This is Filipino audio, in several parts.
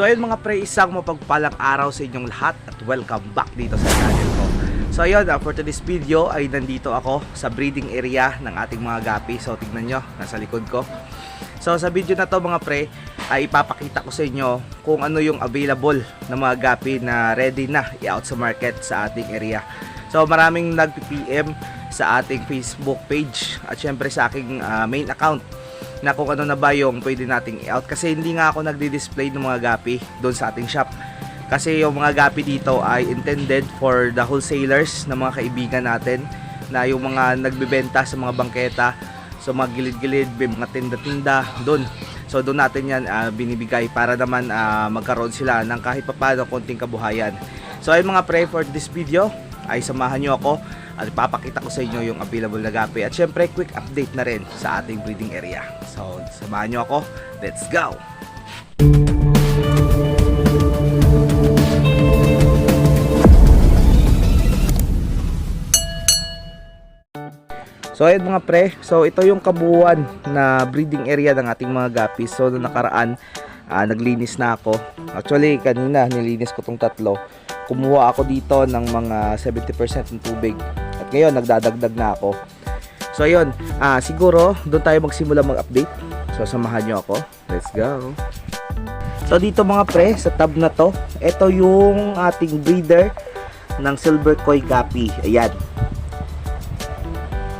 So ayun mga pre, isang mapagpalang araw sa inyong lahat at welcome back dito sa channel ko. So ayun, for today's video ay nandito ako sa breeding area ng ating mga gapi. So tignan nyo, nasa likod ko. So sa video na to mga pre, ay ipapakita ko sa inyo kung ano yung available na mga gapi na ready na i-out sa market sa ating area. So maraming nag-PM sa ating Facebook page at syempre sa aking main account na kung ano na ba yung pwede nating i-out, kasi hindi nga ako nagdi-display ng mga gapi doon sa ating shop, kasi yung mga gapi dito ay intended for the wholesalers na mga kaibigan natin, na yung mga nagbebenta sa mga bangketa, so mga gilid-gilid, mga tinda-tinda doon. So doon natin yan binibigay para naman magkaroon sila ng kahit papano konting kabuhayan. So ay mga pre, for this video ay samahan nyo ako at ipapakita ko sa inyo yung available na gapi at syempre quick update na rin sa ating breeding area. So samahan nyo ako, let's go! So ayun mga pre, so ito yung kabuuan na breeding area ng ating mga gapi. So noong nakaraan naglinis na ako. Actually kanina nilinis ko tong tatlo. Kumuha ako dito ng mga 70% ng tubig at ngayon nagdadagdag na ako. So ayun, siguro doon tayo magsimula mag-update. So samahan nyo ako, let's go. So dito mga pre, sa tab na to, ito yung ating breeder ng silver koi gapi. Ayan.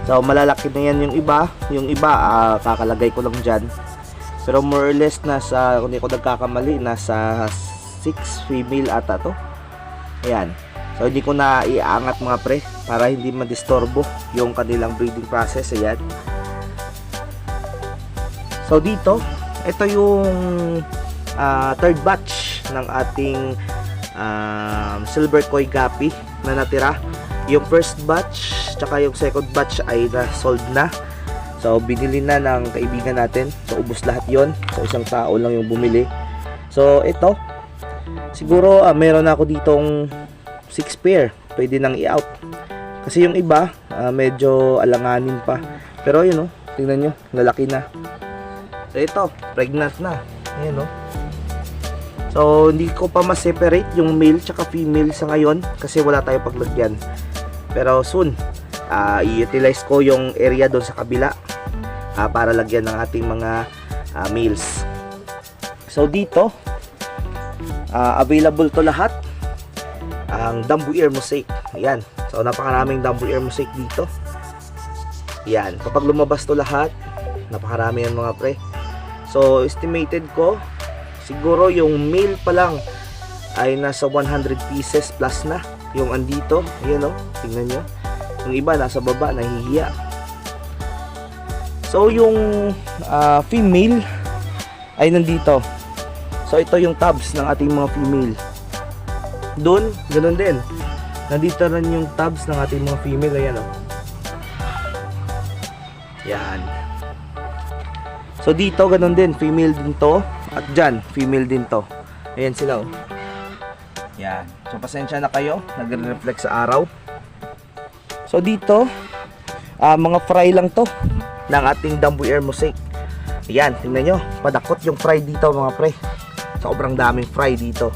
So malalaki na yan yung iba. Yung iba kakalagay ko lang dyan. Pero more or less nasa, kung hindi ko nagkakamali, nasa 6 female ata to. Ayan. So hindi ko na iaangat mga pre para hindi madistorbo yung kanilang breeding process. Ayan. So dito, ito yung third batch ng ating silver koi gapi na natira. Yung first batch tsaka yung second batch ay na-sold na. So binili na ng kaibigan natin. So ubos lahat yon. So isang tao lang yung bumili. So ito, siguro meron ako ditong 6 pair. Pwede nang i-out. Kasi yung iba medyo alanganin pa. Pero yun tingnan nyo, lalaki na. So ito, pregnant na. Ayan So hindi ko pa ma-separate yung male tsaka female sa ngayon kasi wala tayong paglagyan. Pero soon, i-utilize ko yung area doon sa kabila para lagyan ng ating mga males. So dito, available to lahat. Ang Dumbo Ear Mosaic. Ayan. So napakaraming Dumbo Ear Mosaic dito. Ayan. Kapag lumabas to lahat, napakarami yan mga pre. So estimated ko, siguro yung male pa lang ay nasa 100 pieces plus na yung andito. Ayan tingnan nyo. Yung iba nasa baba, nahihiya. So yung female ay nandito. So ito yung tabs ng ating mga female. Doon, ganun din. Nandito rin yung tabs ng ating mga female. Ayan Yan. So dito ganun din, female din to. At dyan, female din to. Ayan sila Yan. So pasensya na kayo, nagre-reflect sa araw. So dito, mga fry lang to ng ating Dumbo Ear Mosaic. Ayan, tingnan nyo, padakot yung fry dito mga pre. Sobrang daming fry dito.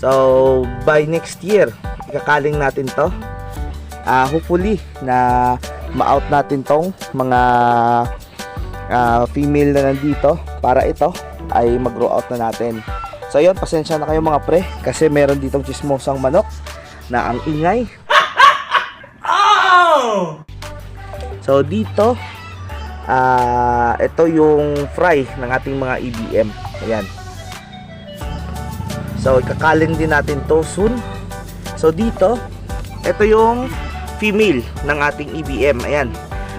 So by next year, ikakaling natin to. Hopefully na ma-out natin tong mga female na nandito para ito ay mag-grow out na natin. So yun, pasensya na kayo mga pre kasi meron ditong chismosang manok na ang ingay. So dito, ito yung fry ng ating mga EBM. Ayan. So ikakaling din natin to soon. So dito, ito yung female ng ating EBM. Ayan.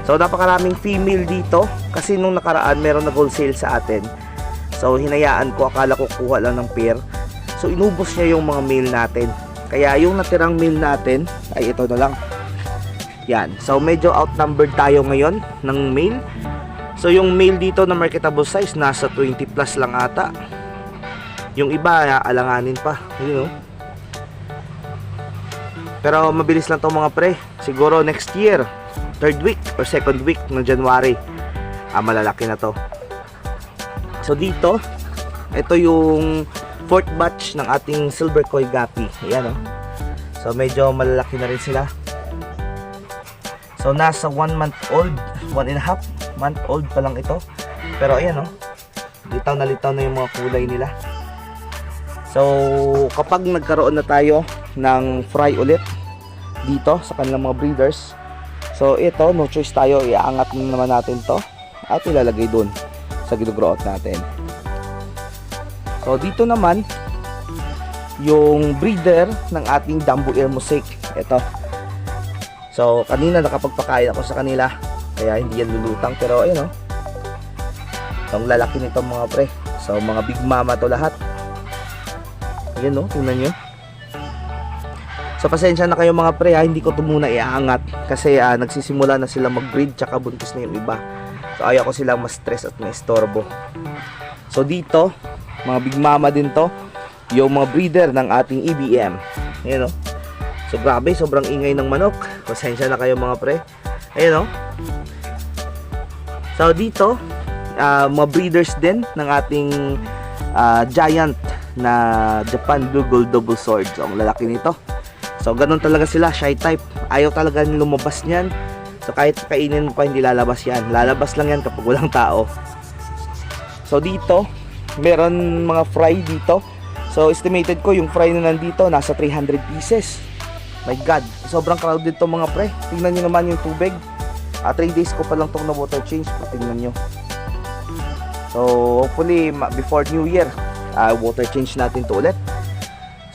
So napakaraming female dito kasi nung nakaraan meron nag-wholesale sa atin. So hinayaan ko, akala ko kuha lang ng pair. So inubos niya yung mga male natin. Kaya yung natirang male natin ay ito na lang. Yan. So medyo outnumbered tayo ngayon ng male. So yung male dito na marketable size nasa 20 plus lang ata. Yung iba alanganin pa. Pero mabilis lang to mga pre. Siguro next year, third week or second week ng January, malalaki na to. So dito, ito yung fourth batch ng ating silver koi gapi. Ayan oh. So medyo malalaki na rin sila. So nasa 1 month old, 1.5 month old pa lang ito. Pero ayan oh, litaw na yung mga kulay nila. So kapag nagkaroon na tayo ng fry ulit dito sa kanilang mga breeders, so ito, no choice tayo, iaangat na naman natin to at ilalagay dun sa ginugrow out natin. So dito naman yung breeder ng ating Dumbo Ear Mosaic. Ito. So kanina nakapagpakain ako sa kanila, kaya hindi yan lulutang, pero ayun oh. Ang lalaki nito mga pre. So mga big mama to lahat. Ayan oh, tingnan nyo. So pasensya na kayo mga pre ha, hindi ko ito muna iaangat kasi nagsisimula na sila mag-breed tsaka buntis na yung iba. So ayaw ko silang ma-stress at ma-istorbo. So dito, mga big mama din to, yung mga breeder ng ating EBM. Ayan o. So grabe, sobrang ingay ng manok. Pasensya na kayo mga pre. Ayan o. So dito, mga breeders din ng ating giant na Japan Blue Gold Double Sword. So ang lalaki nito. So ganun talaga sila, shy type. Ayaw talaga lumabas niyan. So kahit kainin mo pa, hindi lalabas yan. Lalabas lang yan kapag walang tao. So dito, meron mga fry dito. So estimated ko yung fry na nandito nasa 300 pieces. My God, sobrang crowded to mga pre. Tingnan nyo naman yung tubig. 3 days ko pa lang itong na water change. Tingnan nyo. So hopefully before New Year, water change natin to ulit.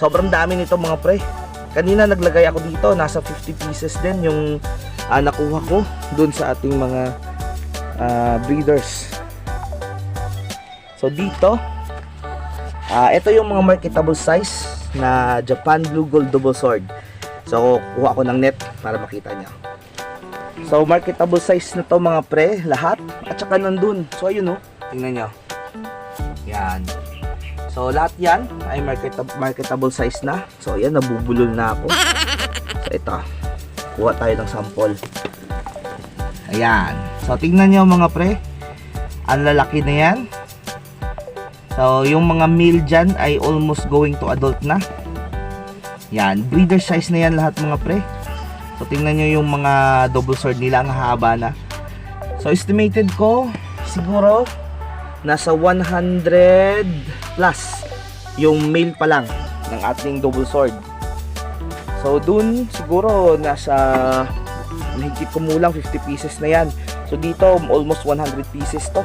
Sobrang dami nito mga pre. Kanina naglagay ako dito, nasa 50 pieces din yung nakuha ko dun sa ating mga breeders. So dito, ito yung mga marketable size na Japan Blue Gold Double Sword. So kuha ko ng net para makita nyo. So marketable size na to mga pre, lahat. At saka nandun. So ayun oh, tingnan nyo. Yan. So lahat yan ay marketable size na. So ayan, nabubulol na ako. So ito, kuha tayo ng sample. Ayan. So tingnan nyo mga pre, ang lalaki na yan. So yung mga male dyan ay almost going to adult na. Yan, breeder size na yan lahat mga pre. So tingnan nyo yung mga double sword nila, ang haba na. So estimated ko siguro nasa 100 plus yung male pa lang ng ating double sword. So dun siguro nasa higit kumulang 50 pieces na yan. So dito almost 100 pieces to.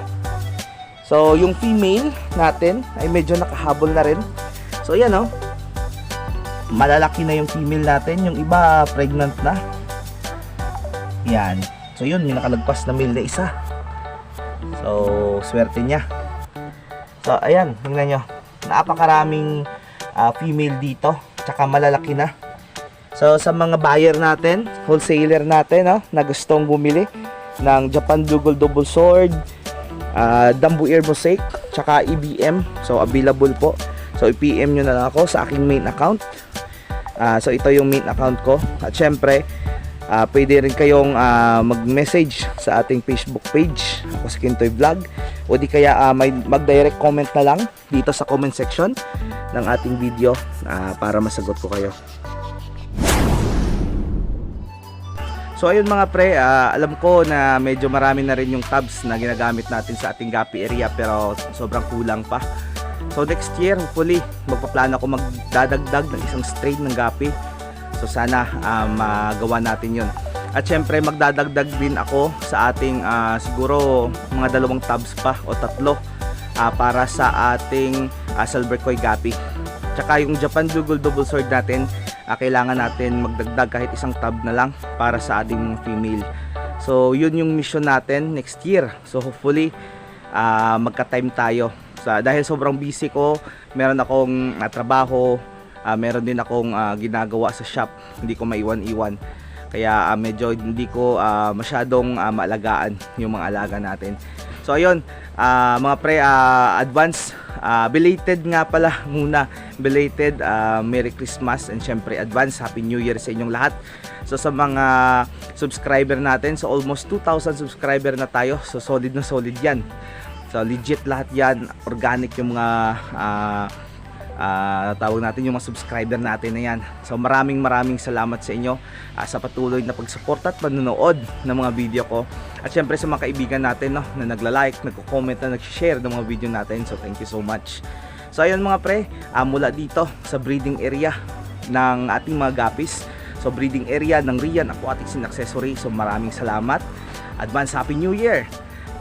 So yung female natin ay medyo nakahabol na rin. So yan oh, malalaki na yung female natin. Yung iba pregnant na. Yan. So yun, may nakalagpas na male na isa. So swerte niya. So ayan, tingnan nyo, napakaraming female dito, tsaka malalaki na. So sa mga buyer natin, wholesaler natin na gustong bumili ng Japan Blue Gold Double Sword, Dumbo Ear Mosaic, tsaka EBM, so available po. So i-PM nyo na lang ako sa aking main account. So ito yung main account ko. At syempre, pwede rin kayong mag-message sa ating Facebook page, ako si Kintoy Vlog, o di kaya mag-direct comment na lang dito sa comment section ng ating video para masagot ko kayo. So ayun mga pre, alam ko na medyo marami na rin yung tabs na ginagamit natin sa ating gapi area, pero sobrang kulang pa. So next year, hopefully, magpaplano ako magdadagdag ng isang strain ng gapi. So sana magawa natin yun. At syempre magdadagdag din ako sa ating siguro mga 2 tabs pa o 3 para sa ating silver koi gapi. Tsaka yung Japan Blue Gold Double Sword natin, kailangan natin magdagdag kahit isang tab na lang para sa ating mga female. So yun yung mission natin next year. So hopefully magka-time tayo. Dahil sobrang busy ko, meron akong trabaho, meron din akong ginagawa sa shop, hindi ko maiwan-iwan. Kaya medyo hindi ko masyadong maalagaan yung mga alaga natin. So ayun, mga pre, advance, belated nga pala muna, belated Merry Christmas and syempre advance Happy New Year sa inyong lahat. So sa mga subscriber natin, so almost 2,000 subscriber na tayo, so solid na solid yan. So legit lahat yan, organic yung mga tawag natin yung mga subscriber natin na yan. So maraming salamat sa inyo sa patuloy na pagsuporta at panonood ng mga video ko. At syempre sa mga kaibigan natin, no, na nagla-like, nagko-comment, na nag-share ng mga video natin. So thank you so much. So ayun mga pre, mula dito sa breeding area ng ating mga guppies, so breeding area ng Rian Aquatics and Accessories. So maraming salamat. Advance Happy New Year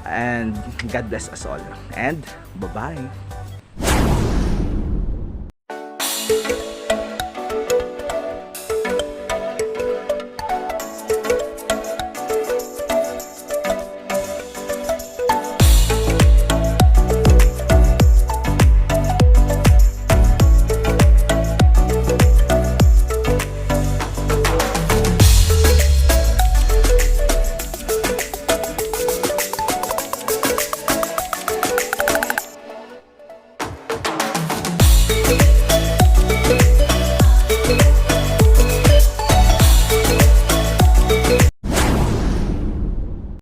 and God bless us all. And bye-bye.